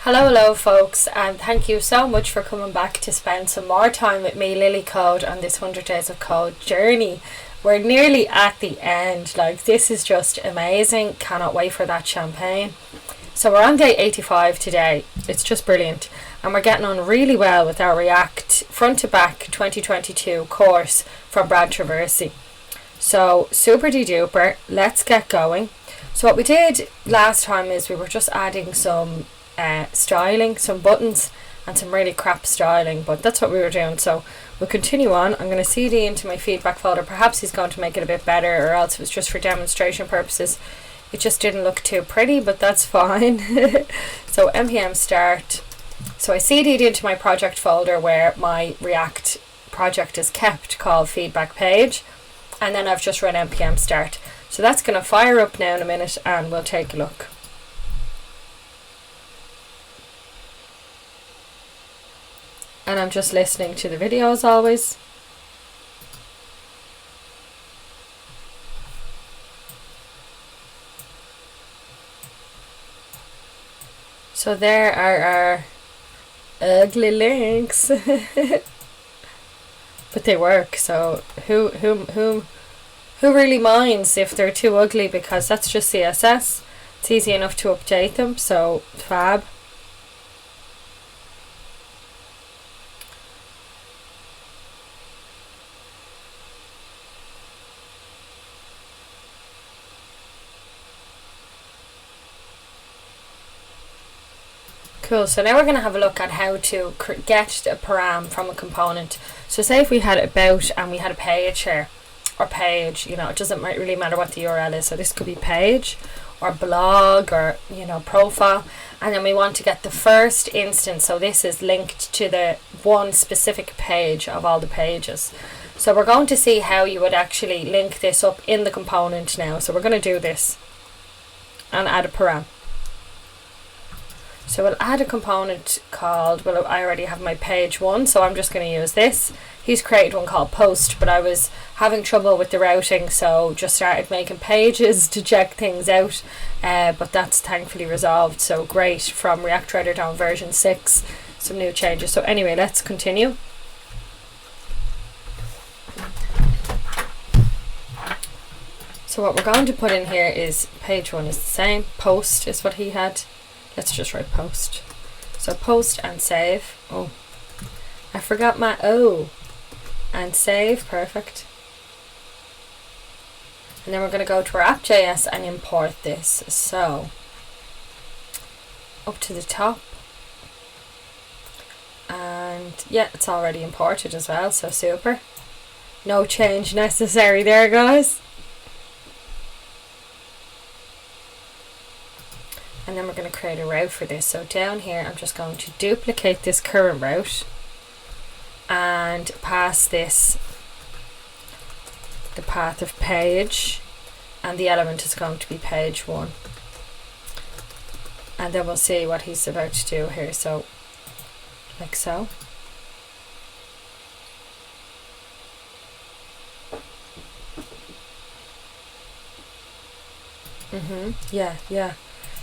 Hello folks, and thank you so much for coming back to spend some more time with me, Lily Code, on this 100 Days of Code journey. We're nearly at the end, like this is just amazing, cannot wait for that champagne. So we're on day 85 today, it's just brilliant, and we're getting on really well with our React Front to Back 2022 course from Traversy. So super duper, let's get going. So what we did last time is we were just adding some styling, some buttons and some really crap styling, but that's what we were doing. So we'll continue on. I'm going to CD into my feedback folder. Perhaps he's going to make it a bit better, or else it was just for demonstration purposes. It just didn't look too pretty, but that's fine. So Npm Start. So I CD'd into my project folder where my React project is kept, called feedback page, and then I've just run Npm Start. So that's going to fire up now in a minute and we'll take a look. And I'm just listening to the video as always. So there are our ugly links. But they work, so who really minds if they're too ugly, because that's just CSS. It's easy enough to update them, so fab. Cool, so now we're going to have a look at how to get a param from a component. So say if we had about and we had a page here, or page, you know, it doesn't really matter what the URL is. So this could be page or blog or, you know, profile. And then we want to get the first instance. So this is linked to the one specific page of all the pages. So we're going to see how you would actually link this up in the component now. So we're going to do this and add a param. So we'll add a component called, well, I already have my page one, so I'm just going to use this. He's created one called post, but I was having trouble with the routing, so just started making pages to check things out. But that's thankfully resolved, so great. From React Router down version 6, some new changes. So anyway, let's continue. So what we're going to put in here is page one is the same. Post is what he had. Let's just write post. So post and save. Oh, I forgot my O. And save, perfect. And then we're going to go to our app.js and import this. So up to the top. And yeah, it's already imported as well, so super. No change necessary there, guys. And then we're going to create a route for this. So down here I'm just going to duplicate this current route and pass this the path of page, and the element is going to be page one. And then we'll see what he's about to do here. So like so. Yeah.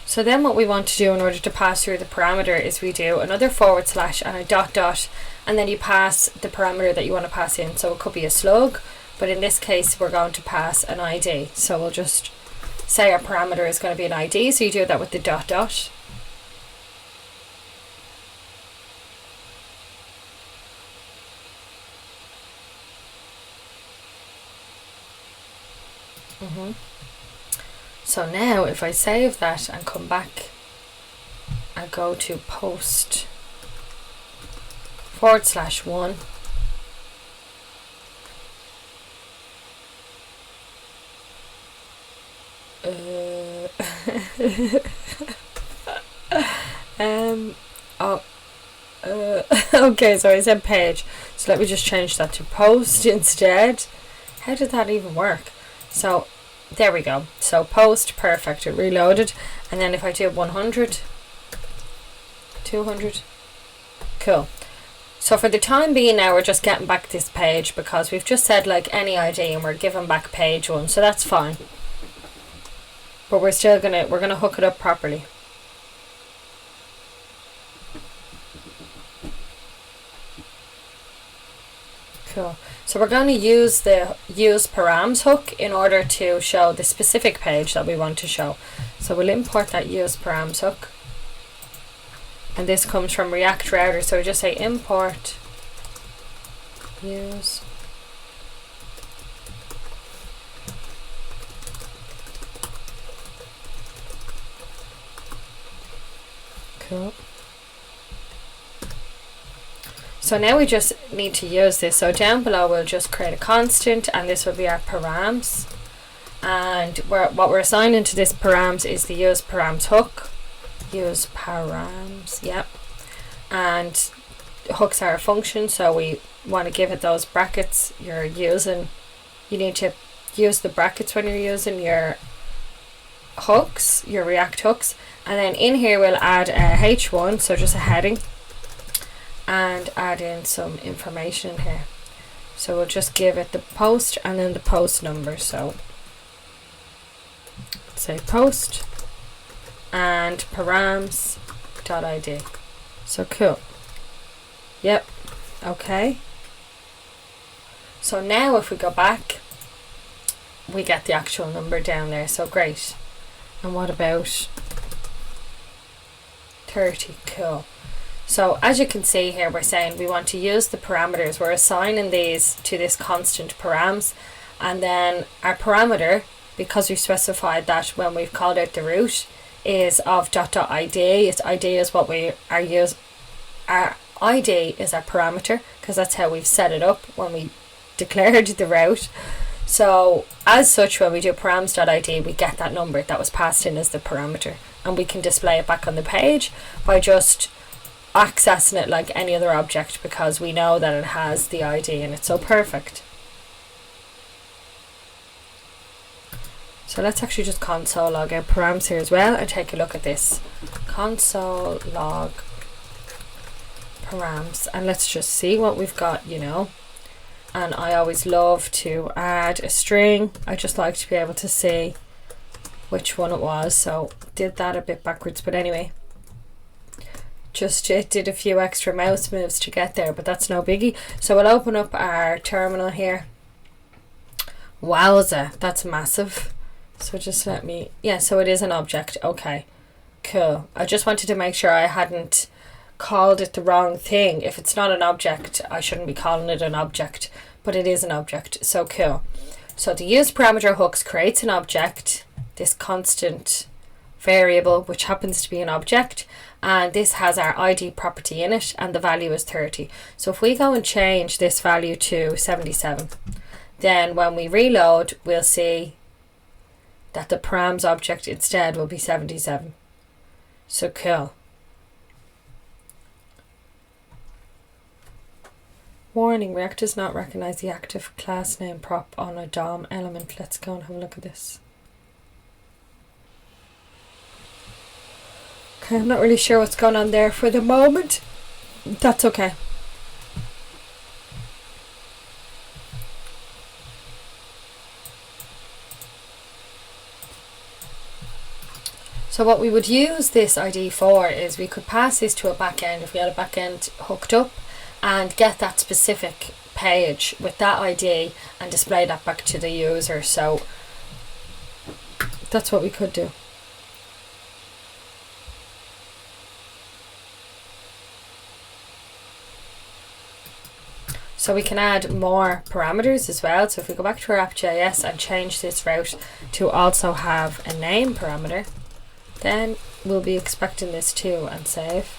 So then what we want to do in order to pass through the parameter is we do another / and a dot, and then you pass the parameter that you want to pass in. So it could be a slug, but in this case we're going to pass an ID. So we'll just say our parameter is going to be an ID, so you do that with the dot. So now if I save that and come back and go to post /1, okay, so I said page, so let me just change that to post instead. How did that even work? So there we go. So post, perfect, it reloaded. And then if I do 100, 200, cool. So for the time being now we're just getting back this page because we've just said like any ID and we're giving back page one, so that's fine. But we're still gonna hook it up properly. Cool. So we're going to use the use params hook in order to show the specific page that we want to show. So we'll import that use params hook. And this comes from React Router. So we just say import use cool. So now we just need to use this. So down below we'll just create a constant, and this will be our params. And what we're assigning to this params is the use params hook. Use params, yep. And hooks are a function, so we want to give it those brackets you're using. You need to use the brackets when you're using your hooks, your React hooks. And then in here we'll add a h1, so just a heading, and add in some information here. So we'll just give it the post and then the post number. So say post and params.id. So cool. Yep. Okay. So now if we go back, we get the actual number down there. So great. And what about 30? Cool. So as you can see here, we're saying we want to use the parameters. We're assigning these to this constant params, and then our parameter, because we specified that when we've called out the root, is of .id. Its ID is what we are our ID is our parameter, because that's how we've set it up when we declared the route. So as such, when we do params.id, we get that number that was passed in as the parameter, and we can display it back on the page by just accessing it like any other object, because we know that it has the ID in it. So perfect. So let's actually just console log out params here as well and take a look at this. Console log params, and let's just see what we've got, you know. And I always love to add a string. I just like to be able to see which one it was, so did that a bit backwards, but anyway, just it did a few extra mouse moves to get there, but that's no biggie. So we'll open up our terminal here. Wowza, that's massive. So just let me, yeah, so it is an object. Okay, cool. I just wanted to make sure I hadn't called it the wrong thing. If it's not an object, I shouldn't be calling it an object, but it is an object. So cool. So the use parameter hooks creates an object, this constant variable, which happens to be an object, and this has our ID property in it, and the value is 30. So if we go and change this value to 77, then when we reload, we'll see that the params object instead will be 77. So cool. Warning, React does not recognize the active class name prop on a DOM element. Let's go and have a look at this. Okay, I'm not really sure what's going on there for the moment. That's okay. So what we would use this ID for is we could pass this to a backend if we had a backend hooked up, and get that specific page with that ID and display that back to the user. So that's what we could do. So we can add more parameters as well. So if we go back to our app.js and change this route to also have a name parameter, then we'll be expecting this too, and save.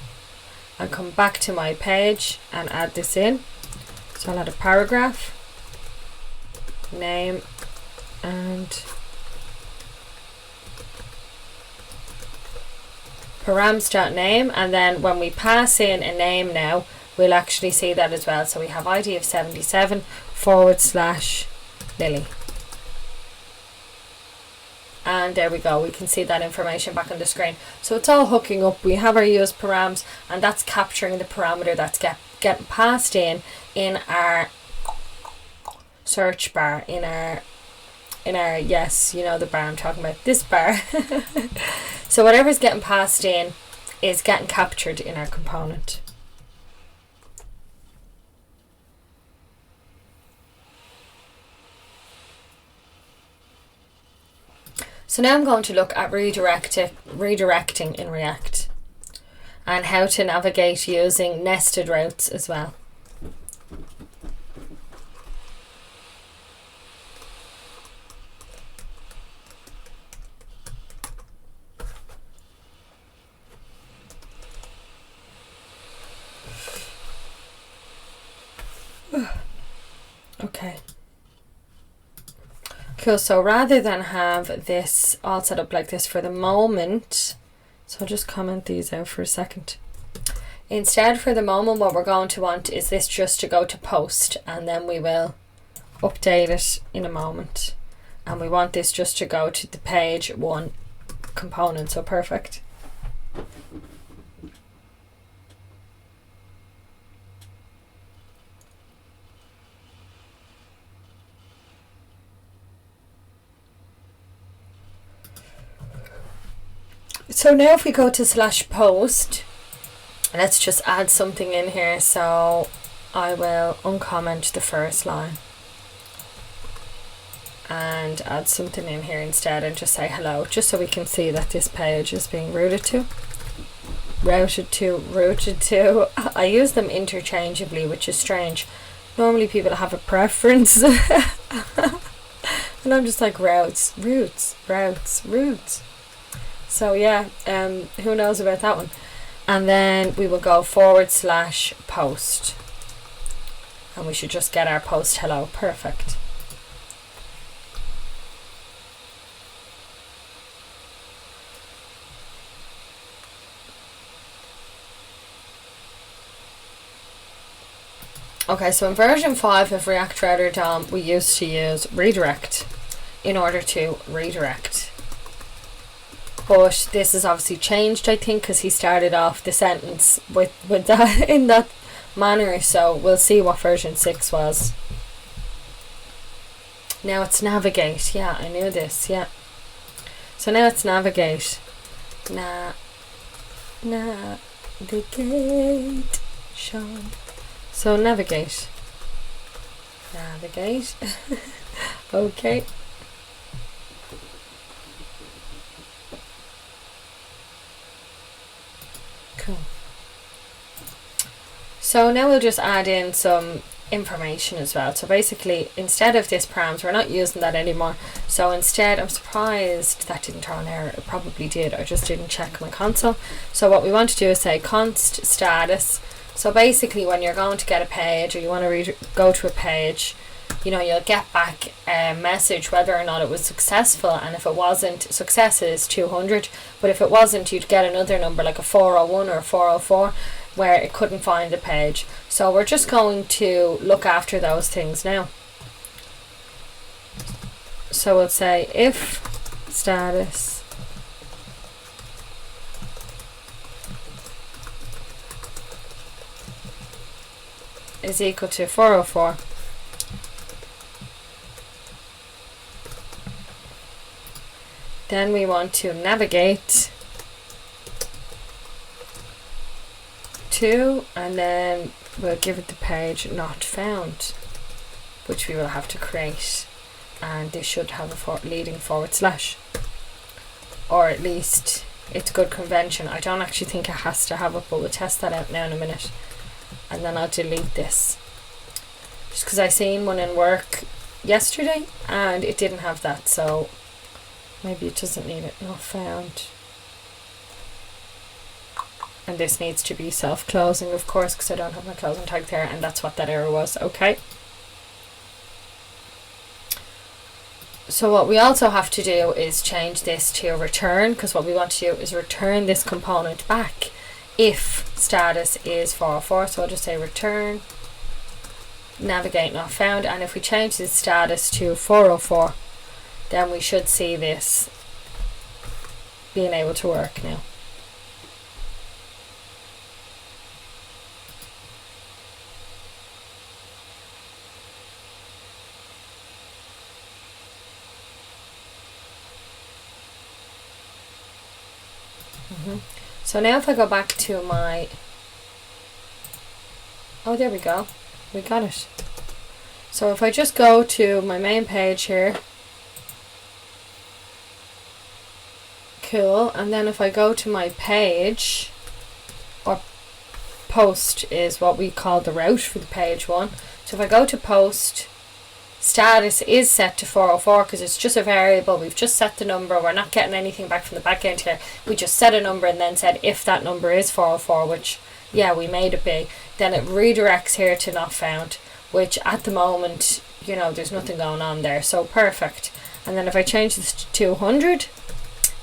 And come back to my page and add this in. So I'll add a paragraph, name, and params.name, and then when we pass in a name now, we'll actually see that as well. So we have ID of 77 / Lilly. And there we go, we can see that information back on the screen. So it's all hooking up. We have our use params, and that's capturing the parameter that's getting passed in our search bar, in our yes, you know the bar I'm talking about, this bar. So whatever's getting passed in is getting captured in our component. So now I'm going to look at redirecting in React and how to navigate using nested routes as well. Okay. Cool, so rather than have this all set up like this for the moment, so I'll just comment these out for a second. Instead, for the moment, what we're going to want is this just to go to post, and then we will update it in a moment. And we want this just to go to the page 1 component, so perfect. So now if we go to /post, let's just add something in here. So I will uncomment the first line and add something in here instead and just say hello, just so we can see that this page is being routed to. I use them interchangeably, which is strange. Normally people have a preference. And I'm just like routes. So yeah, who knows about that one? And then we will go /post. And we should just get our post hello. Perfect. Okay, so in version 5 of React Router DOM, we used to use redirect in order to redirect. But this is obviously changed, I think, because he started off the sentence with that in that manner. So we'll see what version 6 was. Now it's navigate. Yeah, I knew this. Yeah. So now it's navigate. Navigate. Sean. So navigate. Okay. Cool. So now we'll just add in some information as well. So basically, instead of this params, we're not using that anymore. So instead, I'm surprised that didn't throw an error. It probably did. I just didn't check my console. So what we want to do is say const status. So basically, when you're going to get a page or you want to go to a page, you know, you'll get back a message whether or not it was successful. And if it wasn't, success is 200. But if it wasn't, you'd get another number like a 401 or a 404 where it couldn't find the page. So we're just going to look after those things now. So we'll say if status is equal to 404, then we want to navigate to, and then we'll give it the page not found, which we will have to create, and this should have a leading /, or at least it's good convention. I don't actually think it has to have it, but we'll test that out now in a minute. And then I'll delete this just because I seen one in work yesterday and it didn't have that, so maybe it doesn't need it. Not found. And this needs to be self-closing, of course, because I don't have my closing tag there, and that's what that error was. Okay. So what we also have to do is change this to return, because what we want to do is return this component back if status is 404. So I'll just say return navigate not found, and if we change this status to 404, then we should see this being able to work now. So now if I go back to my, oh, there we go, we got it. So if I just go to my main page here, Cool. And then if I go to my page, or post is what we call the route for the page one. So if I go to post, status is set to 404 because it's just a variable. We've just set the number. We're not getting anything back from the back end here. We just set a number and then said if that number is 404, which, yeah, we made it be, then it redirects here to not found, which at the moment, you know, there's nothing going on there. So perfect. And then if I change this to 200,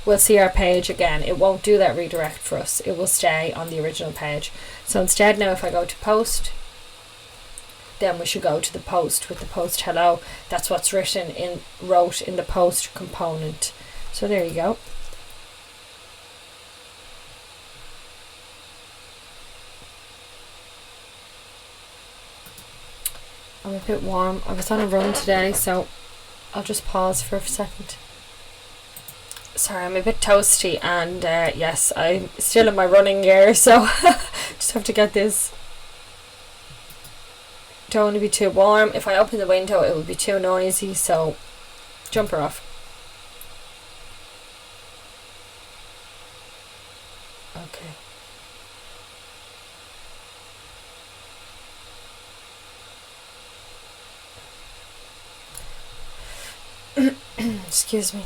we'll see our page again. It won't do that redirect for us. It will stay on the original page. So instead now if I go to post, then we should go to the post with the post hello. That's what's wrote in the post component. So there you go. I'm a bit warm. I was on a run today, so I'll just pause for a second. Sorry, I'm a bit toasty, and yes, I'm still in my running gear, so just have to get this. Don't want to be too warm. If I open the window, it will be too noisy, so jumper off. Okay. Excuse me.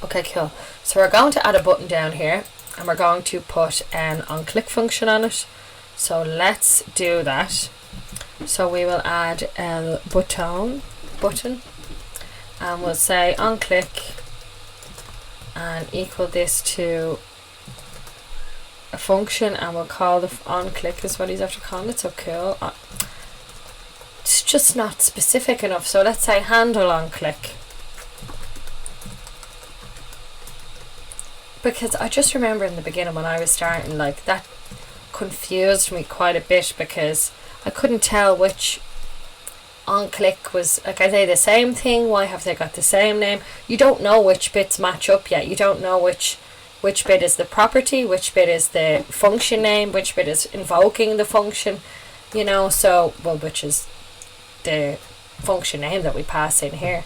Okay, cool. So we're going to add a button down here, and we're going to put an onClick function on it. So let's do that. So we will add a button, and we'll say onClick and equal this to a function, and we'll call the onClick is what he's after calling it. So cool. It's just not specific enough. So let's say handle onClick. Because I just remember in the beginning when I was starting, like, that confused me quite a bit because I couldn't tell which onClick was, like, are they the same thing? Why have they got the same name? You don't know which bits match up yet. You don't know which bit is the property, which bit is the function name, which bit is invoking the function, you know, so, well, which is the function name that we pass in here.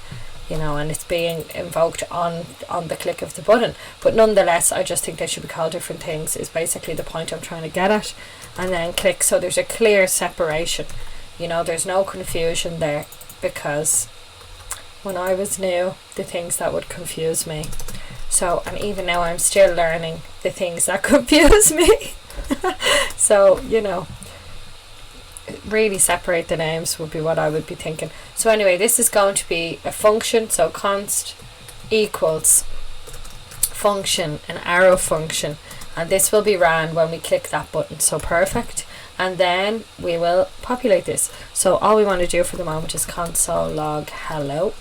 You know, and it's being invoked on the click of the button. But nonetheless, I just think they should be called different things is basically the point I'm trying to get at. And then click, so there's a clear separation. You know, there's no confusion there, because when I was new, the things that would confuse me. So, and even now I'm still learning the things that confuse me. So, you know, really separate the names would be what I would be thinking. So anyway, this is going to be a function, so const equals function, an arrow function, and this will be ran when we click that button. So perfect. And then we will populate this. So all we want to do for the moment is console log hello.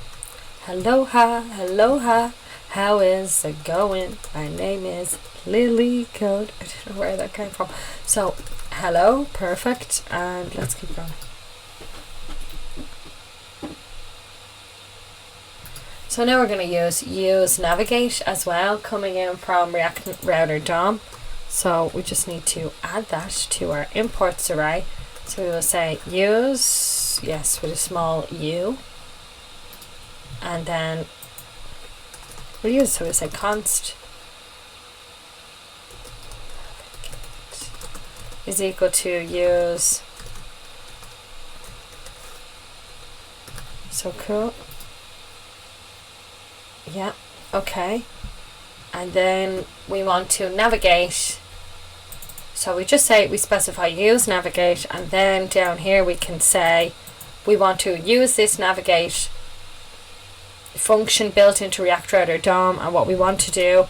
Hello, how is it going? My name is Lilly Code. I don't know where that came from. So hello, perfect, and let's keep going. So now we're going to use navigate as well, coming in from React Router DOM. So we just need to add that to our imports array. So we will say use, yes, with a small u, and then we'll use, so we'll say const is equal to use. So cool. Yeah, okay. And then we want to navigate. So we just say, we specify use navigate, and then down here we can say we want to use this navigate function built into React Router DOM, and what we want to do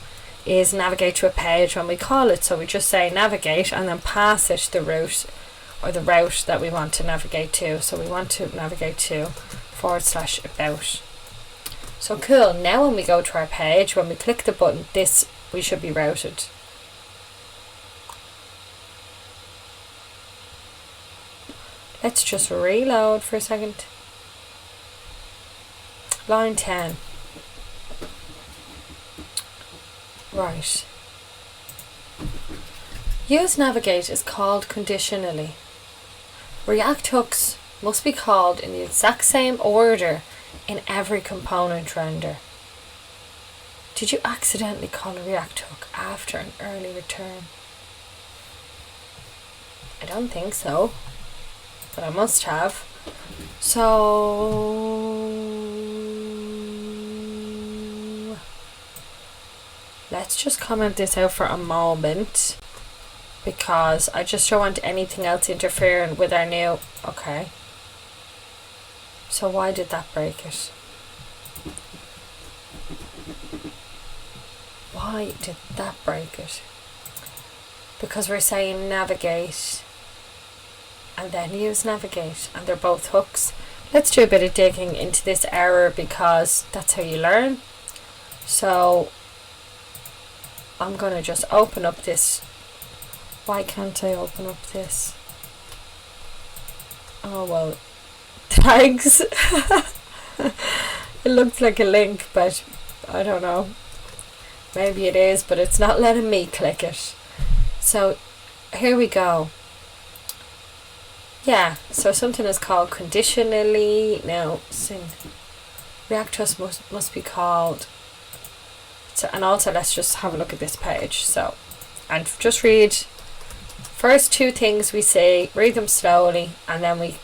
is navigate to a page when we call it. So we just say navigate and then pass it the route, or the route that we want to navigate to. So we want to navigate to /about. So cool. Now when we go to our page, when we click the button, this, we should be routed. Let's just reload for a second. Line 10. Right. useNavigate is called conditionally. React hooks must be called in the exact same order in every component render. Did you accidentally call a React hook after an early return? I don't think so, but I must have. So let's just comment this out for a moment, because I just don't want anything else interfering with our new... Okay. So why did that break it? Why did that break it? Because we're saying navigate and then useNavigate, and they're both hooks. Let's do a bit of digging into this error, because that's how you learn. So I'm going to just open up this. Why can't I open up this? Oh well, thanks. It looks like a link, but I don't know. Maybe it is, but it's not letting me click it. So here we go. Yeah, so something is called conditionally. Now, React hooks must be called. So, and also let's just have a look at this page. So, and just read first two things we say, read them slowly, and then we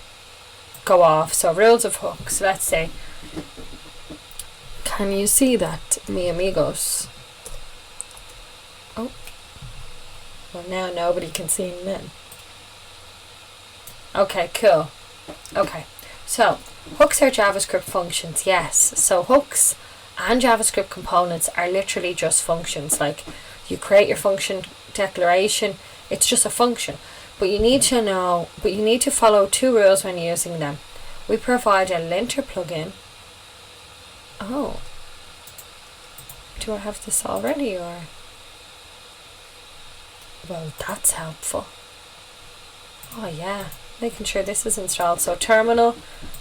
go off. So rules of hooks, let's say. Can you see that, mi amigos? Oh, well now nobody can see me then. Okay, cool. Okay, so hooks are JavaScript functions, yes. So hooks and JavaScript components are literally just functions. Like, you create your function declaration, it's just a function. But you need to follow two rules when using them. We provide a linter plugin. Oh, do I have this already, or? Well, that's helpful. Oh yeah, making sure this is installed. So terminal,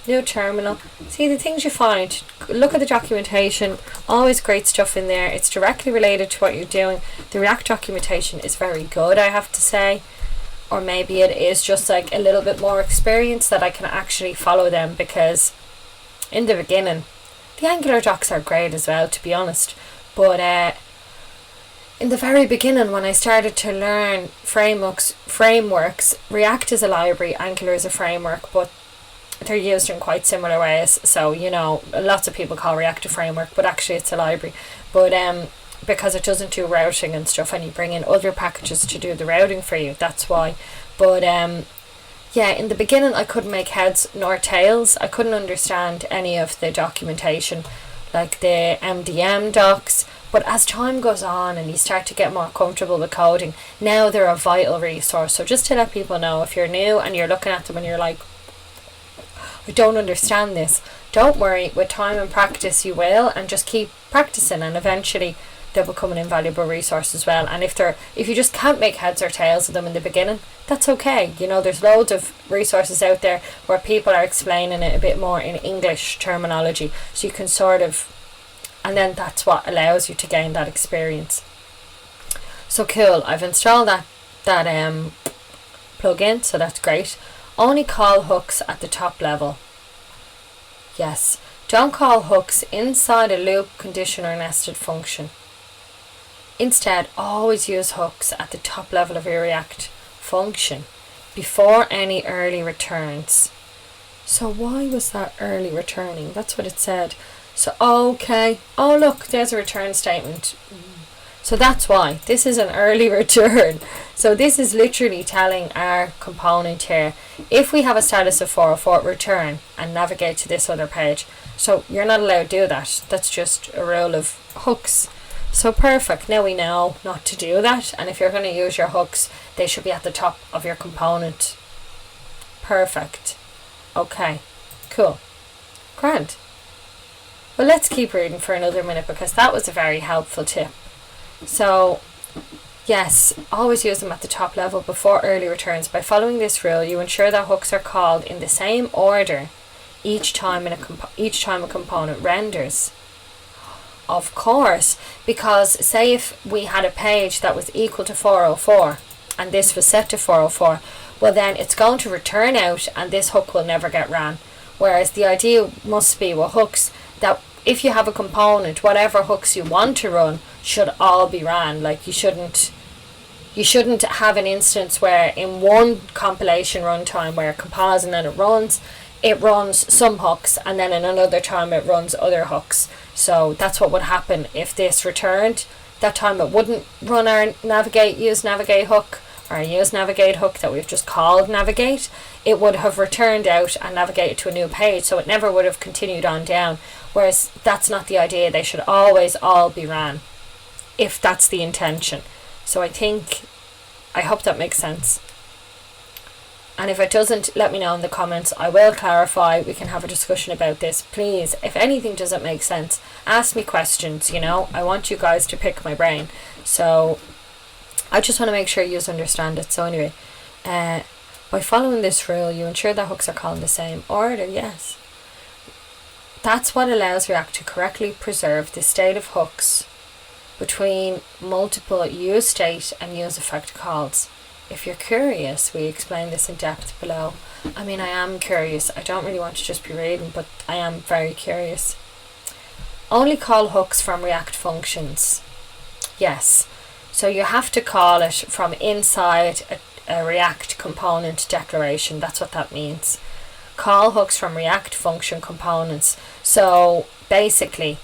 new terminal. See the things you find. Look at the documentation. Always great stuff in there. It's directly related to what you're doing. The React documentation is very good, I have to say. Or maybe it is just like a little bit more experience that I can actually follow them, because in the beginning, the Angular docs are great as well, to be honest. But in the very beginning, when I started to learn frameworks, React is a library, Angular is a framework, but they're used in quite similar ways. So, you know, lots of people call React a framework, but actually it's a library. But because it doesn't do routing and stuff, and you bring in other packages to do the routing for you, that's why. But yeah, in the beginning I couldn't make heads nor tails. I couldn't understand any of the documentation, like the MDM docs. But as time goes on and you start to get more comfortable with coding, now they're a vital resource. So just to let people know, if you're new and you're looking at them and you're like, I don't understand this, don't worry, with time and practice you will, and just keep practicing, and eventually they'll become an invaluable resource as well. And if you just can't make heads or tails of them in the beginning, that's okay. You know, there's loads of resources out there where people are explaining it a bit more in English terminology, so you can sort of, and then that's what allows you to gain that experience. So cool, I've installed that plugin, so that's great. Only call hooks at the top level. Yes, don't call hooks inside a loop, condition, or nested function. Instead, always use hooks at the top level of your React function before any early returns. So why was that early returning? That's what it said. So okay, oh look, there's a return statement. So that's why this is an early return. So this is literally telling our component here, if we have a status of 404, return and navigate to this other page. So you're not allowed to do that. That's just a rule of hooks. So perfect, now we know not to do that, and if you're going to use your hooks, they should be at the top of your component. Perfect. Okay, cool. Grand. Well, let's keep reading for another minute, because that was a very helpful tip. So yes, always use them at the top level before early returns. By following this rule, you ensure that hooks are called in the same order each time a component renders. Of course, because say if we had a page that was equal to 404, and this was set to 404, well then it's going to return out and this hook will never get ran. Whereas the idea must be with hooks that if you have a component, whatever hooks you want to run should all be ran. Like you shouldn't have an instance where in one compilation runtime where it compiles and then it runs some hooks, and then in another time it runs other hooks. So that's what would happen if this returned. That time it wouldn't run our use navigate hook, or our use navigate hook that we've just called navigate. It would have returned out and navigated to a new page, so it never would have continued on down. Whereas that's not the idea. They should always all be ran, if that's the intention. So I hope that makes sense. And if it doesn't, let me know in the comments. I will clarify. We can have a discussion about this. Please, if anything doesn't make sense, ask me questions, I want you guys to pick my brain. So I just want to make sure you understand it. So anyway, by following this rule, you ensure that hooks are called in the same order. Yes. That's what allows React to correctly preserve the state of hooks between multiple useState and useEffect calls. If you're curious, we explain this in depth below. I mean, I am curious. I don't really want to just be reading, but I am very curious. Only call hooks from React functions. Yes. So you have to call it from inside a React component declaration. That's what that means. Call hooks from React function components. So basically,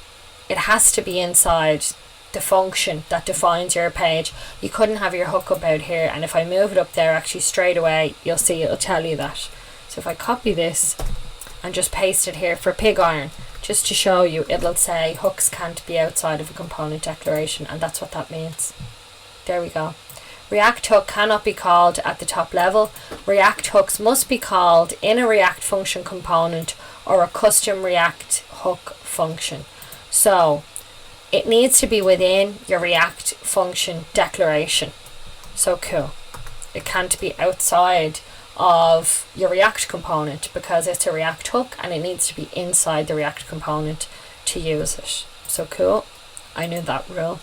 it has to be inside the function that defines your page. You couldn't have your hook up out here, and if I move it up there, actually straight away you'll see it'll tell you that. So if I copy this and just paste it here for pig iron, just to show you, it'll say hooks can't be outside of a component declaration, and that's what that means. There we go. React hook cannot be called at the top level. React hooks must be called in a React function component or a custom React hook function. So it needs to be within your React function declaration. So cool. It can't be outside of your React component because it's a React hook, and it needs to be inside the React component to use it. So cool. I knew that rule.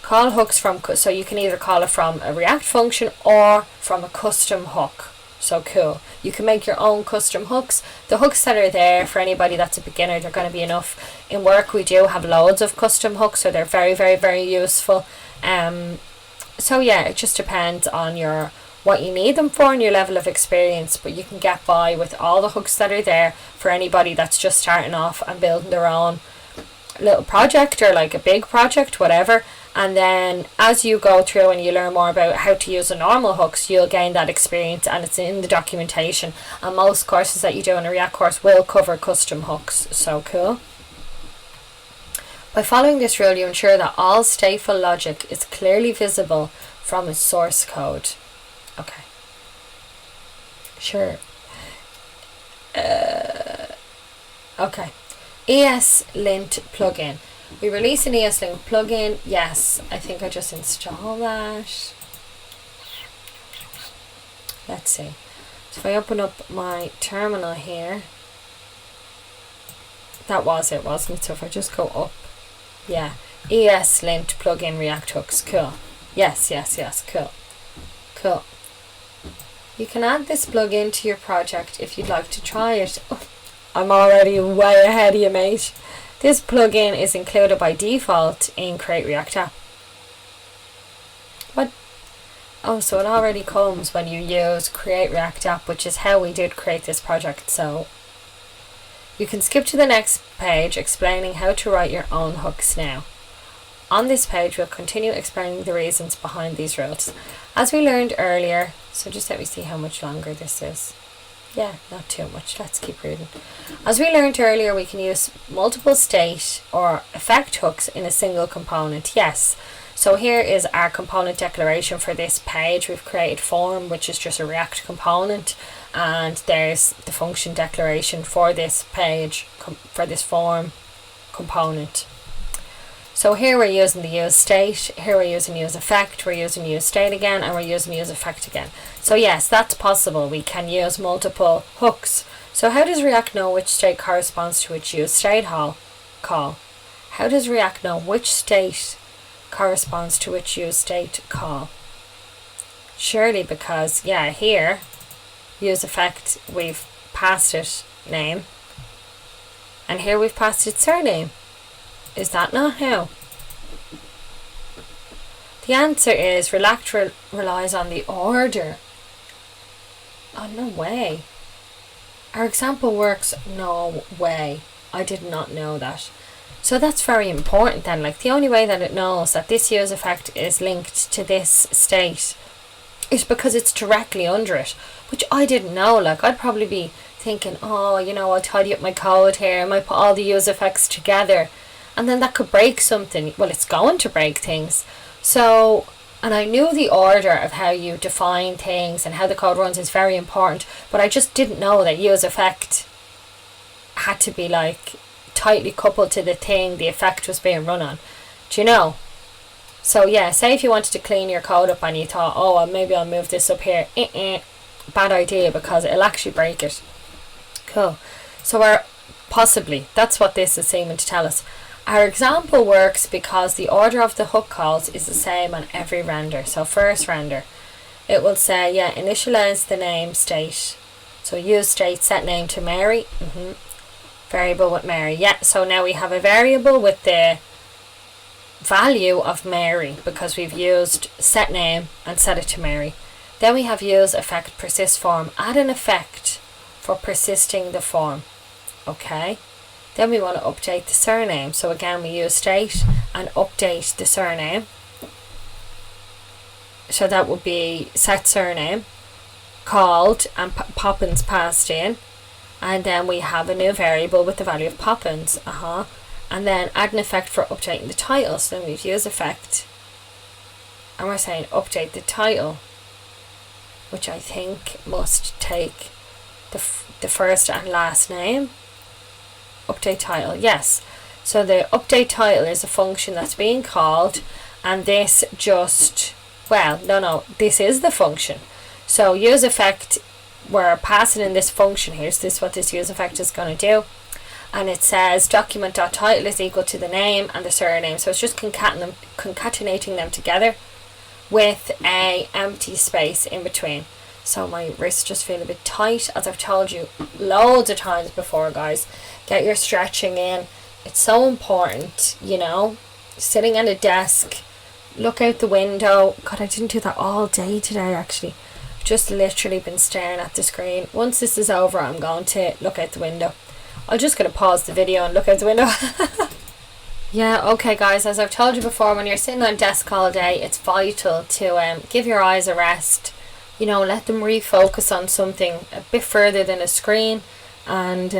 Call hooks from, so you can either call it from a React function or from a custom hook. So cool. You can make your own custom hooks. The hooks that are there for anybody that's a beginner, they're going to be enough. In work we do have loads of custom hooks, so they're very, very, very useful. So yeah, it just depends on what you need them for and your level of experience, but you can get by with all the hooks that are there for anybody that's just starting off and building their own little project or like a big project, whatever. And then as you go through and you learn more about how to use the normal hooks, you'll gain that experience, and it's in the documentation. And most courses that you do in a React course will cover custom hooks. So cool. By following this rule, you ensure that all stateful logic is clearly visible from its source code. Okay. Sure. Okay. ESLint plugin. We release an ESLint plugin. Yes, I think I just installed that. Let's see. So if I open up my terminal here, that was it, wasn't it? So if I just go up, yeah, ESLint plugin React hooks. Cool. Yes, cool. Cool. You can add this plugin to your project if you'd like to try it. Oh, I'm already way ahead of you, mate. This plugin is included by default in Create React App. What? Oh, so it already comes when you use Create React App, which is how we did create this project. So you can skip to the next page explaining how to write your own hooks now. On this page, we'll continue explaining the reasons behind these rules. As we learned earlier, so just let me see how much longer this is. Yeah, not too much. Let's keep reading. As we learned earlier, we can use multiple state or effect hooks in a single component. Yes. So here is our component declaration for this page. We've created form, which is just a React component, and there's the function declaration for this page, for this form component. So here we're using the use state, here we're using use effect, we're using use state again, and we're using use effect again. So yes, that's possible. We can use multiple hooks. So how does React know which state corresponds to which use state call? How does React know which state corresponds to which use state call? Surely, because yeah, here use effect we've passed it name, and here we've passed it surname. Is that not how? The answer is React relies on the order. Oh, no way. Our example works. No way. I did not know that. So that's very important then. Like, the only way that it knows that this use effect is linked to this state is because it's directly under it, which I didn't know. Like, I'd probably be thinking, oh, you know, I'll tidy up my code here, I might put all the use effects together, and then that could break something. Well, it's going to break things. So, and I knew the order of how you define things and how the code runs is very important, but I just didn't know that use effect had to be like tightly coupled to the thing the effect was being run on. Do you know? So yeah, say if you wanted to clean your code up and you thought, oh, well, maybe I'll move this up here. Bad idea, because it'll actually break it. Cool. So possibly, that's what this is seeming to tell us. Our example works because the order of the hook calls is the same on every render. So first render, it will say, yeah, initialize the name state. So use state set name to Mary. Variable with Mary. Yeah, so now we have a variable with the value of Mary because we've used set name and set it to Mary. Then we have use effect persist form. Add an effect for persisting the form. Okay. Then we want to update the surname. So again, we use state and update the surname. So that would be set surname called and Poppins passed in. And then we have a new variable with the value of Poppins. And then add an effect for updating the title. So then we've used effect. And we're saying update the title, which I think must take the first and last name. Update title, yes. So the update title is a function that's being called, and this just, well, no, this is the function. So use effect, we're passing in this function here. So this is what this use effect is going to do. And it says document.title is equal to the name and the surname. So it's just concatenating them together with a empty space in between. So my wrists just feel a bit tight, as I've told you loads of times before, guys. Get your stretching in. It's so important, you know. Sitting at a desk, look out the window. God, I didn't do that all day today, actually. I've just literally been staring at the screen. Once this is over, I'm going to look out the window. I'm just going to pause the video and look out the window. Yeah, okay guys, as I've told you before, when you're sitting on a desk all day, it's vital to give your eyes a rest. You know, let them refocus on something a bit further than a screen, and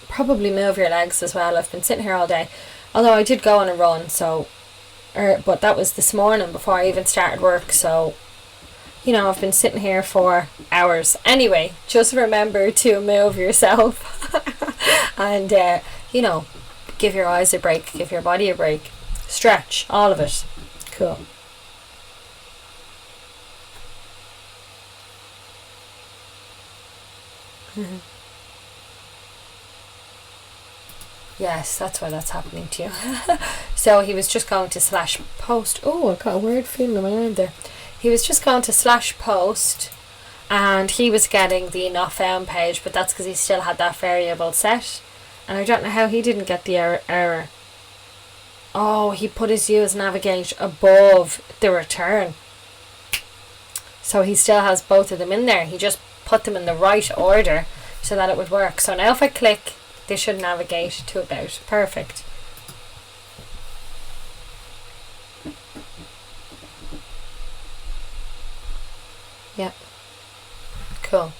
probably move your legs as well. I've been sitting here all day, although I did go on a run, so but that was this morning before I even started work, so you know, I've been sitting here for hours. Anyway, just remember to move yourself and you know, give your eyes a break, give your body a break, stretch, all of it. Cool. Yes, that's why that's happening to you. So he was just going to slash post. Oh, I got a weird feeling in my arm there. He was just going to slash post, and he was getting the not found page, but that's because he still had that variable set, and I don't know how he didn't get the error. Oh, he put his use navigate above the return, so he still has both of them in there. He just put them in the right order so that it would work. So now if I click, they should navigate to about. Perfect. Yeah. Cool.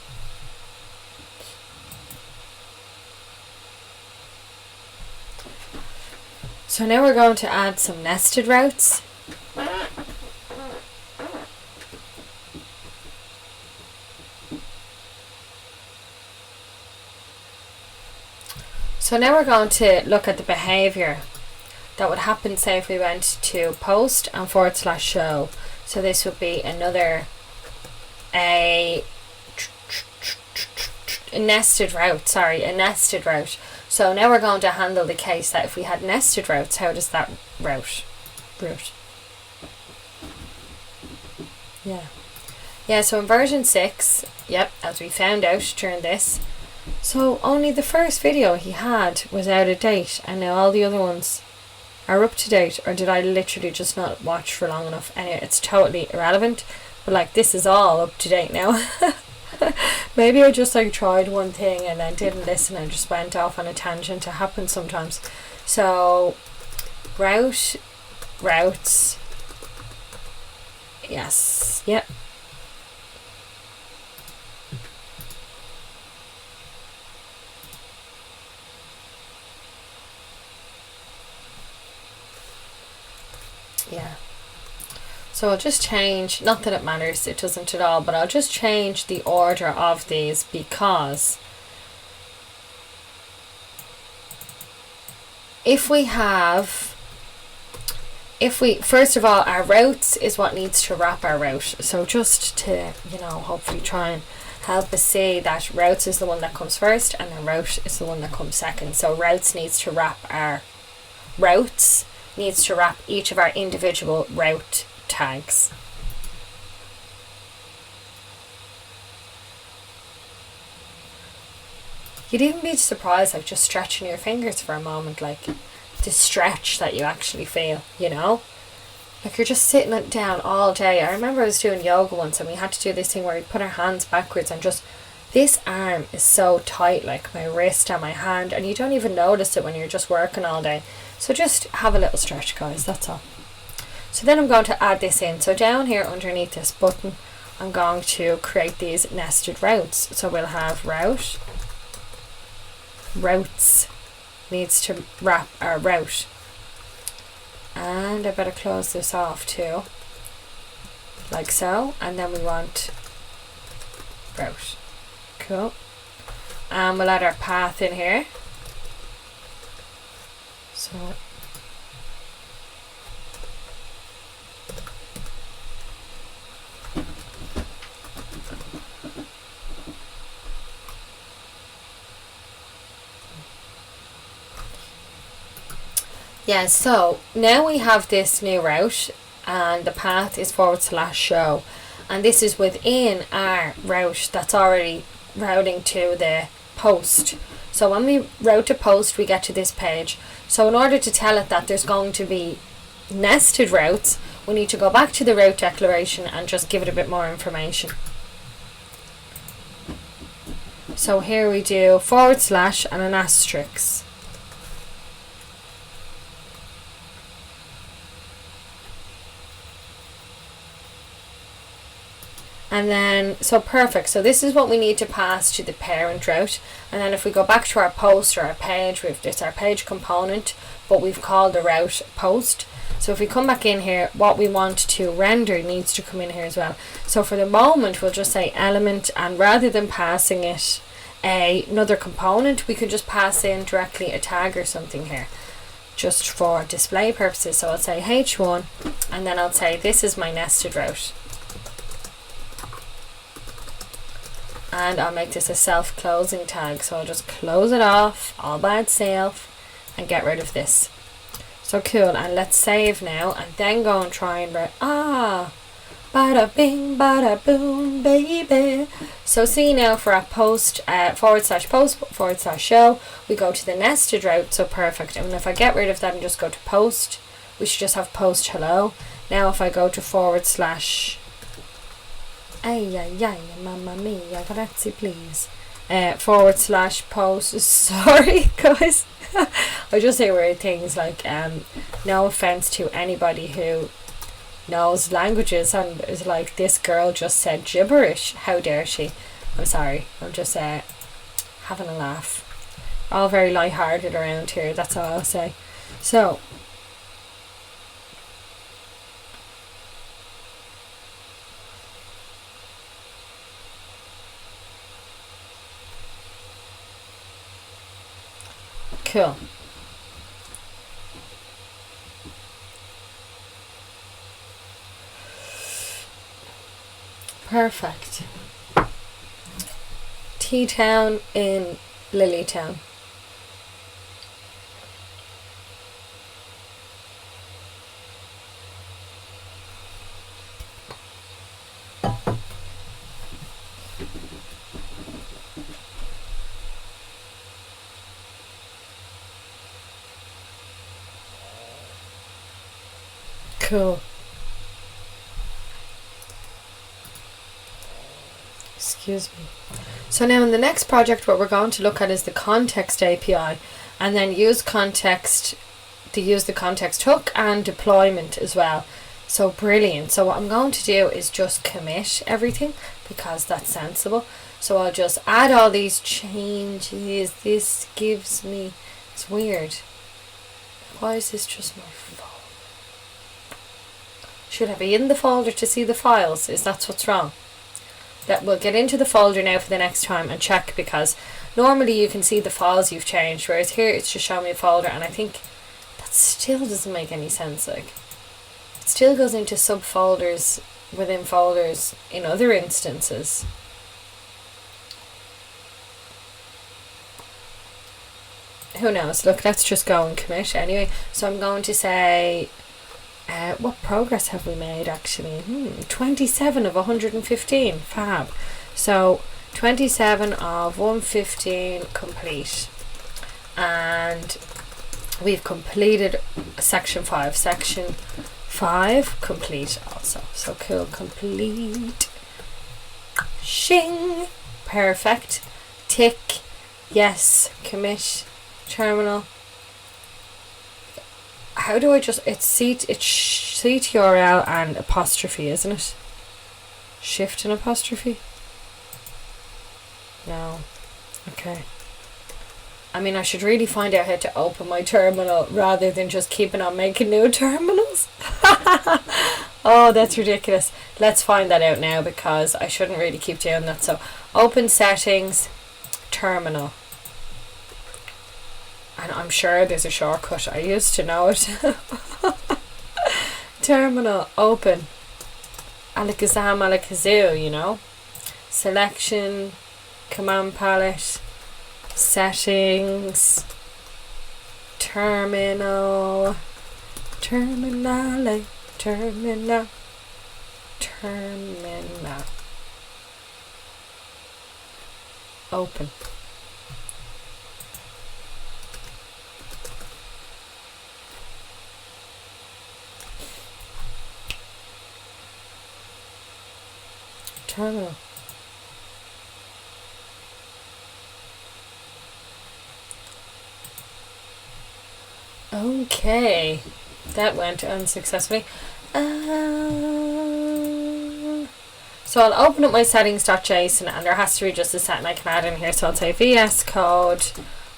So now we're going to add some nested routes. So now we're going to look at the behavior that would happen, say if we went to post and /show. So this would be another a nested route, a nested route. So now we're going to handle the case that if we had nested routes, how does that route? Yeah. Yeah, so in version 6, yep, as we found out during this, so only the first video he had was out of date, and now all the other ones are up to date. Or did I literally just not watch for long enough? Anyway, it's totally irrelevant, but like this is all up to date now. Maybe I just like tried one thing and then didn't listen and just went off on a tangent. It happens sometimes. So routes, yes, yep. Yeah. So I'll just change, not that it matters, it doesn't at all, but I'll just change the order of these because first of all, our routes is what needs to wrap our route. So just to, hopefully try and help us see that routes is the one that comes first and then route is the one that comes second. So routes needs to wrap each of our individual route tags. You'd even be surprised, like just stretching your fingers for a moment, like the stretch that you actually feel, like you're just sitting down all day. I remember I was doing yoga once and we had to do this thing where we put our hands backwards and just this arm is so tight, like my wrist and my hand, and you don't even notice it when you're just working all day. So just have a little stretch, guys, that's all. So then I'm going to add this in. So down here underneath this button, I'm going to create these nested routes. So we'll have routes needs to wrap our route. And I better close this off too, like so. And then we want route. Cool. And we'll add our path in here. So yeah, so now we have this new route and the path is /show, and this is within our route that's already routing to the post. So when we route to post, we get to this page. So in order to tell it that there's going to be nested routes, we need to go back to the route declaration and just give it a bit more information. So here we do / and an asterisk. And then, so perfect. So this is what we need to pass to the parent route. And then if we go back to our post or our page, it's our page component, but we've called the route post. So if we come back in here, what we want to render needs to come in here as well. So for the moment, we'll just say element, and rather than passing it another component, we can just pass in directly a tag or something here, just for display purposes. So I'll say h1, and then I'll say this is my nested route. And I'll make this a self-closing tag, so I'll just close it off all by itself and get rid of this. So cool, and let's save now and then go and try and write bada bing bada boom baby. So see now for our post /post /show, we go to the nested route. So perfect. And if I get rid of that and just go to post, we should just have post hello. Now if I go to / ay, mamma mia, grazie please. / post. Sorry, guys. I just say weird things like, no offense to anybody who knows languages and is like, this girl just said gibberish. How dare she? I'm sorry. I'm just having a laugh. All very light-hearted around here. That's all I'll say. So. Cool. Perfect. T-Town in Lilly Town. Cool. Excuse me. So now in the next project, what we're going to look at is the context API, and then use context to use the context hook and deployment as well. So brilliant. So what I'm going to do is just commit everything because that's sensible. So I'll just add all these changes. This gives me, it's weird. Why is this just my folder? Should I be in the folder to see the files? Is that what's wrong? That we'll get into the folder now for the next time and check, because normally you can see the files you've changed, whereas here it's just showing me a folder, and I think that still doesn't make any sense. Like, it still goes into subfolders within folders in other instances. Who knows? Look, let's just go and commit anyway. So I'm going to say, what progress have we made actually? 27 of 115. Fab. So 27 of 115 complete. And we've completed section 5. Section 5 complete also. So cool. Complete. Shing. Perfect. Tick. Yes. Commit. Terminal. How do I just, it's CTRL and apostrophe, isn't it? Shift and apostrophe? No. Okay. I mean, I should really find out how to open my terminal rather than just keeping on making new terminals. Oh, that's ridiculous. Let's find that out now, because I shouldn't really keep doing that. So, open settings, terminal. And I'm sure there's a shortcut. I used to know it. Terminal, open. Alakazam, alakazoo, you know. Selection, command palette, settings, terminal, terminal, terminal, terminal. Open. Terminal. Okay, that went unsuccessfully. So I'll open up my settings.json, and there has to be just a setting I can add in here. So I'll say VS Code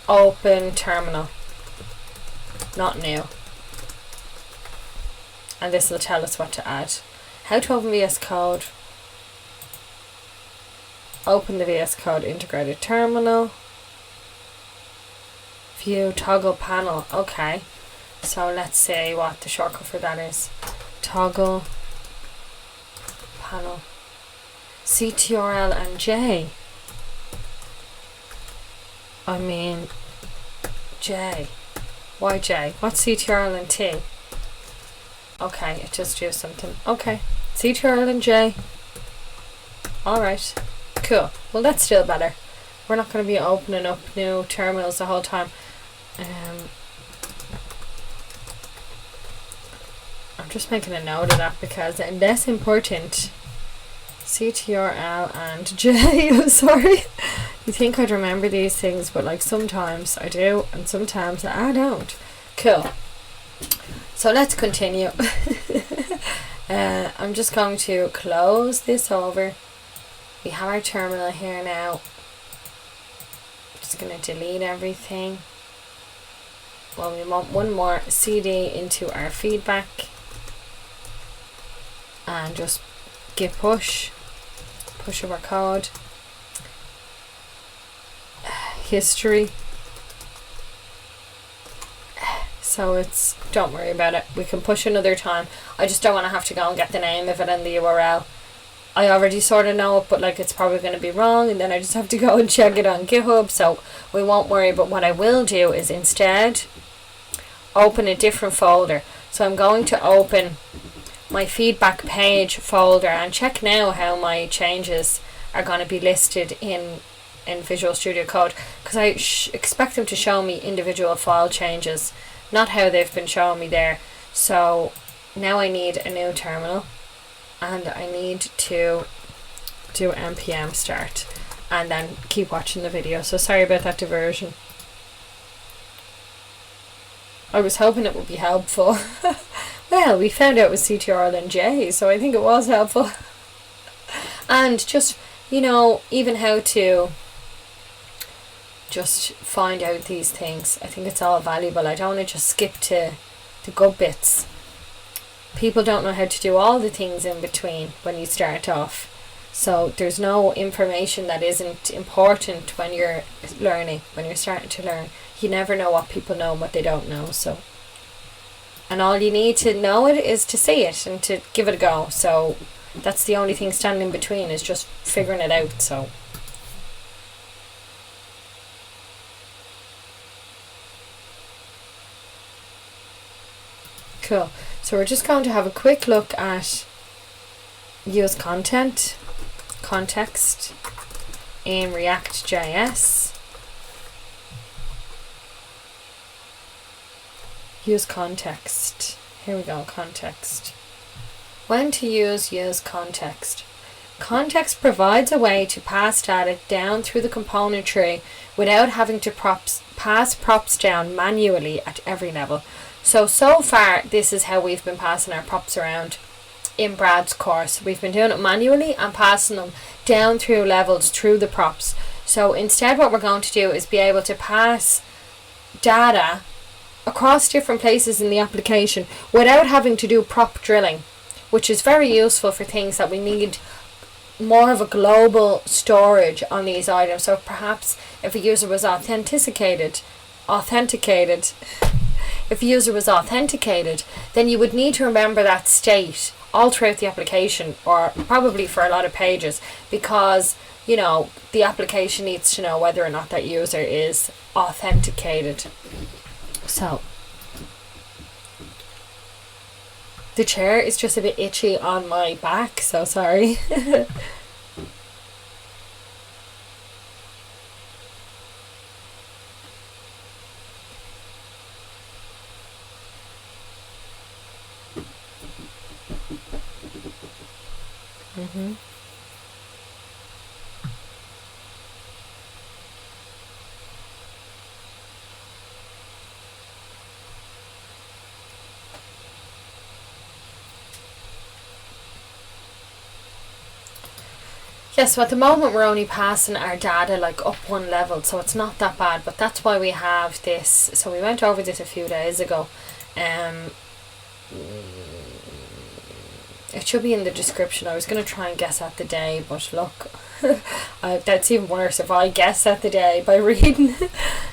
open terminal, not new, and this will tell us what to add. How to open VS Code. Open the VS Code integrated terminal. View toggle panel. Okay, so let's see what the shortcut for that is. Toggle panel. CTRL and J. I mean J. Why J? What's CTRL and T? Okay, it just used something. Okay, CTRL and J. Alright. Cool. Well, that's still better. We're not going to be opening up new terminals the whole time. I'm just making a note of that because it's less important. CTRL and J. I'm sorry. You think I'd remember these things, but like sometimes I do and sometimes I don't. Cool. So let's continue. I'm just going to close this over. We have our terminal here now. Just going to delete everything. Well, we want one more CD into our feedback. And just git push. Push of our code. History. So it's, don't worry about it. We can push another time. I just don't want to have to go and get the name of it and the URL. I already sort of know it, but like it's probably going to be wrong, and then I just have to go and check it on GitHub, so we won't worry. But what I will do is instead open a different folder. So I'm going to open my feedback page folder and check now how my changes are going to be listed in Visual Studio Code, because I expect them to show me individual file changes, not how they've been showing me there. So now I need a new terminal, and I need to do Npm Start and then keep watching the video. So sorry about that diversion. I was hoping it would be helpful. Well, we found out it was CTRL and J, so I think it was helpful. And just, you know, even how to just find out these things. I think it's all valuable. I don't want to just skip to the good bits. People don't know how to do all the things in between when you start off. So there's no information that isn't important when you're learning, when you're starting to learn. You never know what people know and what they don't know. So, and all you need to know it is to see it and to give it a go. So that's the only thing standing in between, is just figuring it out. So cool. So we're just going to have a quick look at useContext in React.js. useContext. Here we go, context. When to use useContext. Context provides a way to pass data down through the component tree without having to pass props down manually at every level. So far, this is how we've been passing our props around in Brad's course. We've been doing it manually and passing them down through levels through the props. So instead, what we're going to do is be able to pass data across different places in the application without having to do prop drilling, which is very useful for things that we need more of a global storage on these items. So perhaps if a user was authenticated, if a user was authenticated, then you would need to remember that state all throughout the application, or probably for a lot of pages, because, you know, the application needs to know whether or not that user is authenticated. So the chair is just a bit itchy on my back, so sorry. Yes, so at the moment we're only passing our data like up one level, so it's not that bad, but that's why we have this. So we went over this a few days ago. It should be in the description. I was going to try and guess at the day, but look, that's even worse. If I guess at the day by reading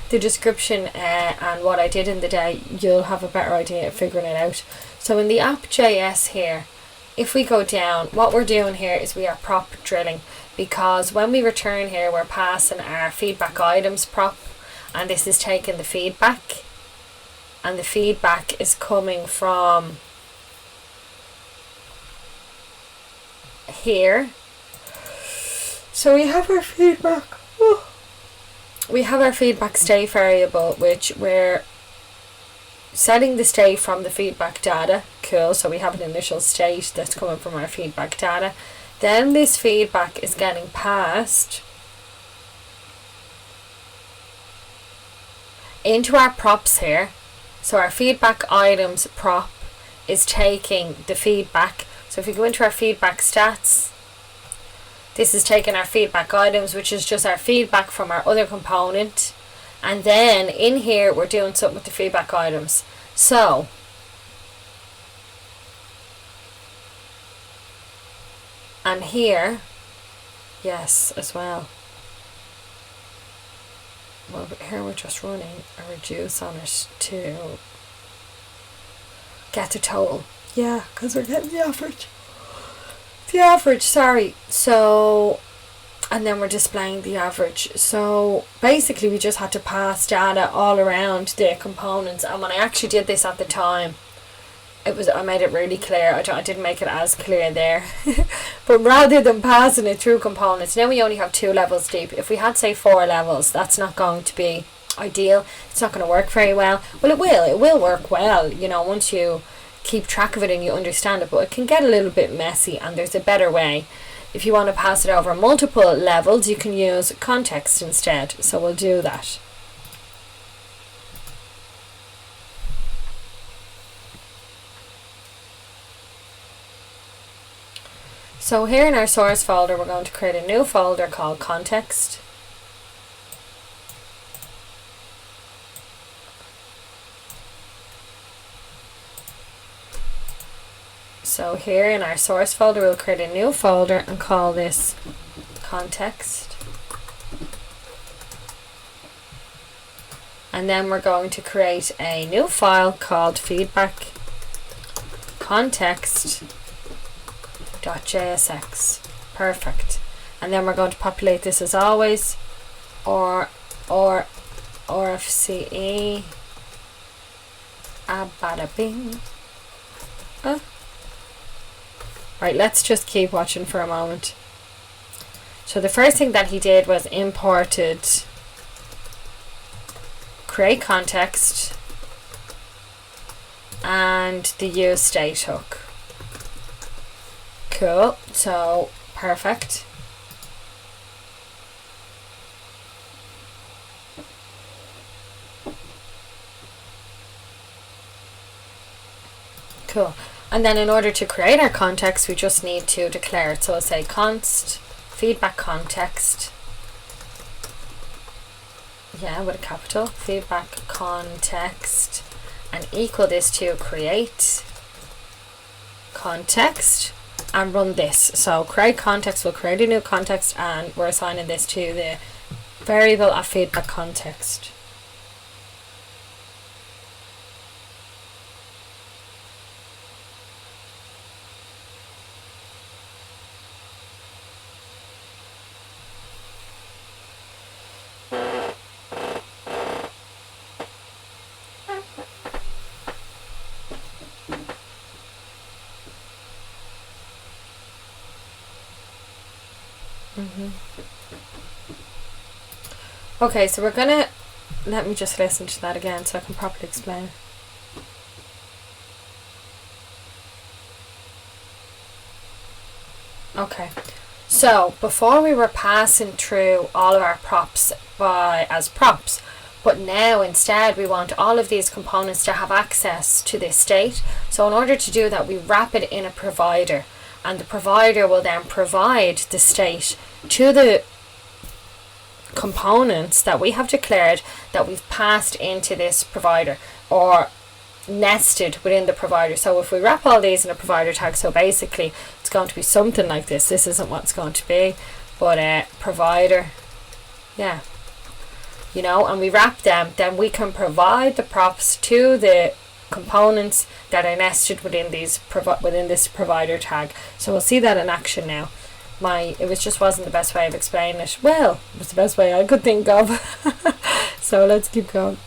the description and what I did in the day, you'll have a better idea of figuring it out. So in the app.js here, if we go down, what we're doing here is we are prop drilling, because when we return here, we're passing our feedback items prop, and this is taking the feedback, and the feedback is coming from here. So we have our feedback. We have our feedback state variable, which we're setting the state from the feedback data. Cool. So we have an initial state that's coming from our feedback data. Then this feedback is getting passed into our props here. So our feedback items prop is taking the feedback. So if we go into our feedback stats, this is taking our feedback items, which is just our feedback from our other component. And then in here, we're doing something with the feedback items. So and here, yes, as well. Well, but here we're just running a reduce on it to get the total. Yeah, because we're getting the average. The average, sorry. So, and then we're displaying the average. So basically we just had to pass data all around the components. And when I actually did this at the time, I made it really clear. I didn't make it as clear there. But rather than passing it through components, now we only have 2 levels deep. If we had, say, 4 levels, that's not going to be ideal. It's not going to work very well. Well, it will. It will work well, you know, once you keep track of it and you understand it, but it can get a little bit messy, and there's a better way. If you want to pass it over multiple levels, you can use context instead. So we'll do that. So here in our source folder, we're going to create a new folder called context. So here in our source folder, we'll create a new folder and call this context. And then we're going to create a new file called feedback context.jsx. Perfect. And then we're going to populate this as always, or RFCE bada bing. Right, let's just keep watching for a moment. So the first thing that he did was imported create context and the use state hook. Cool, so perfect. Cool. And then in order to create our context, we just need to declare it. So I'll say const feedback context. Yeah, with a capital. Feedback context. And equal this to create context. And run this. So create context will create a new context, and we're assigning this to the variable of feedback context. Okay, so we're gonna, let me just listen to that again so I can properly explain. Okay, so before we were passing through all of our props as props, but now instead we want all of these components to have access to this state. So in order to do that, we wrap it in a provider, and the provider will then provide the state to the components that we have declared that we've passed into this provider or nested within the provider. So if we wrap all these in a provider tag, so basically it's going to be something like this. This isn't what it's going to be, but provider, yeah, you know, and we wrap them, then we can provide the props to the components that are nested within these within this provider tag. So we'll see that in action now. It was just wasn't the best way of explaining it. Well, it was the best way I could think of. So let's keep going.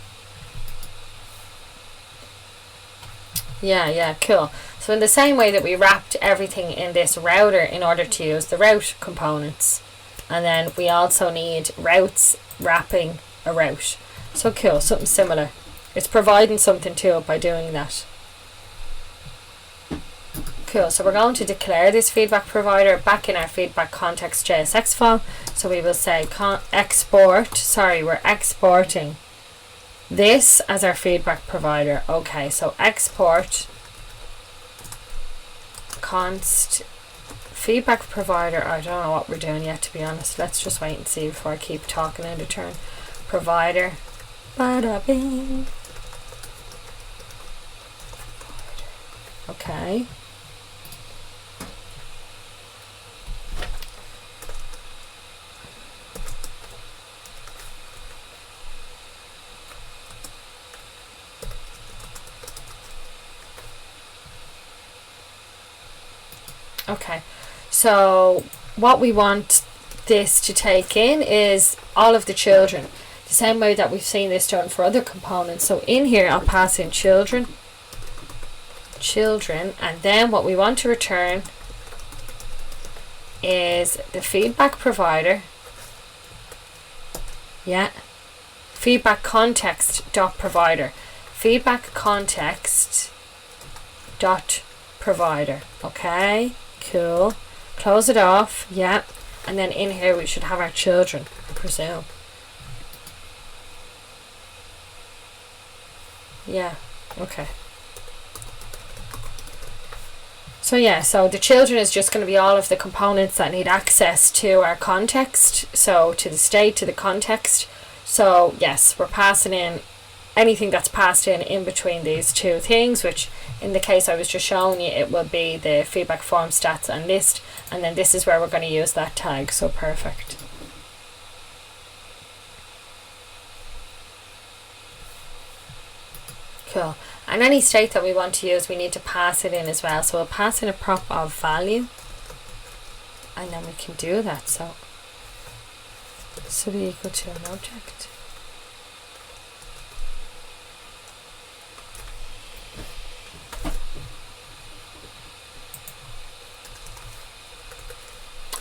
Yeah, cool. So in the same way that we wrapped everything in this router in order to use the route components, and then we also need routes wrapping a route. So cool, something similar. It's providing something to it by doing that. Cool, so we're going to declare this feedback provider back in our feedback context JSX file. So we will say we're exporting this as our feedback provider. Okay, so export const feedback provider. I don't know what we're doing yet, to be honest. Let's just wait and see before I keep talking out of turn. Provider. Bada bing. Okay. Okay, so what we want this to take in is all of the children, the same way that we've seen this done for other components. So in here I'll pass in children, and then what we want to return is the feedback provider, yeah, feedback context dot provider, feedback context dot provider. Okay, cool. Close it off. Yeah. And then in here we should have our children, I presume. Yeah, okay. So yeah, so the children is just going to be all of the components that need access to our context. So to the state, to the context. So yes, we're passing in anything that's passed in between these two things, which in the case I was just showing you, it will be the feedback form stats and list. And then this is where we're going to use that tag. So perfect. Cool. And any state that we want to use, we need to pass it in as well. So we'll pass in a prop of value. And then we can do that. So be equal to an object.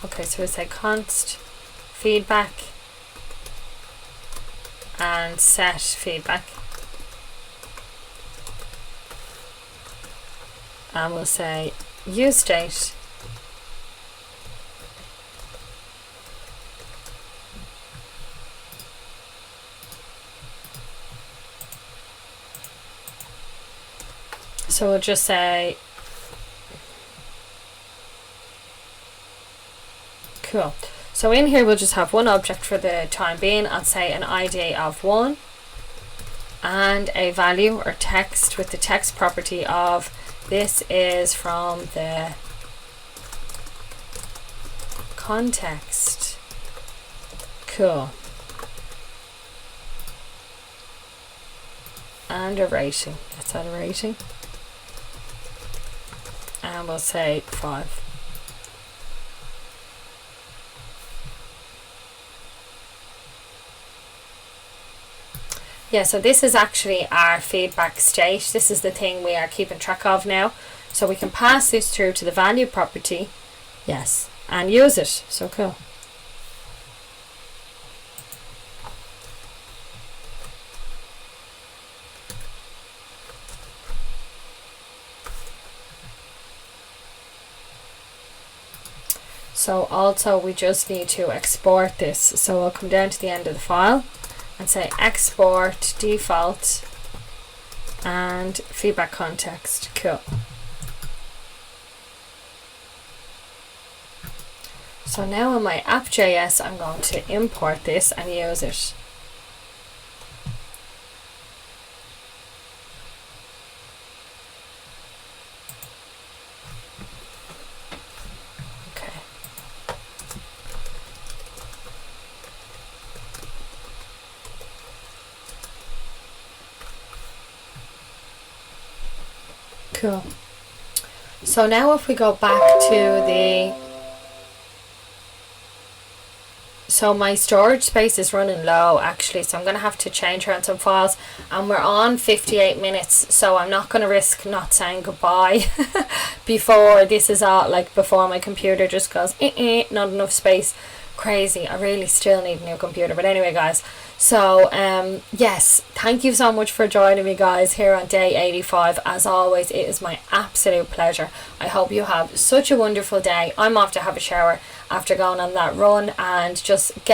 Okay, so we say const feedback and set feedback. And we'll say use state so we'll just say cool. So in here we'll just have one object for the time being. I'll say an ID of 1 and a value or text with the text property of this is from the context. Cool. And a rating. Let's add a rating. And we'll say 5. Yeah, so this is actually our feedback state. This is the thing we are keeping track of now. So we can pass this through to the value property, yes, and use it. So cool. So also we just need to export this. So I'll come down to the end of the file and say export default and feedback context. Cool. So now in my app.js I'm going to import this and use it. Okay. Cool. So now if we go back to so my storage space is running low actually, so I'm going to have to change around some files, and we're on 58 minutes, so I'm not going to risk not saying goodbye before this is all, like before my computer just goes not enough space. Crazy. I really still need a new computer. But anyway guys, so yes, thank you so much for joining me guys here on day 85. As always, it is my absolute pleasure. I hope you have such a wonderful day. I'm off to have a shower after going on that run and just get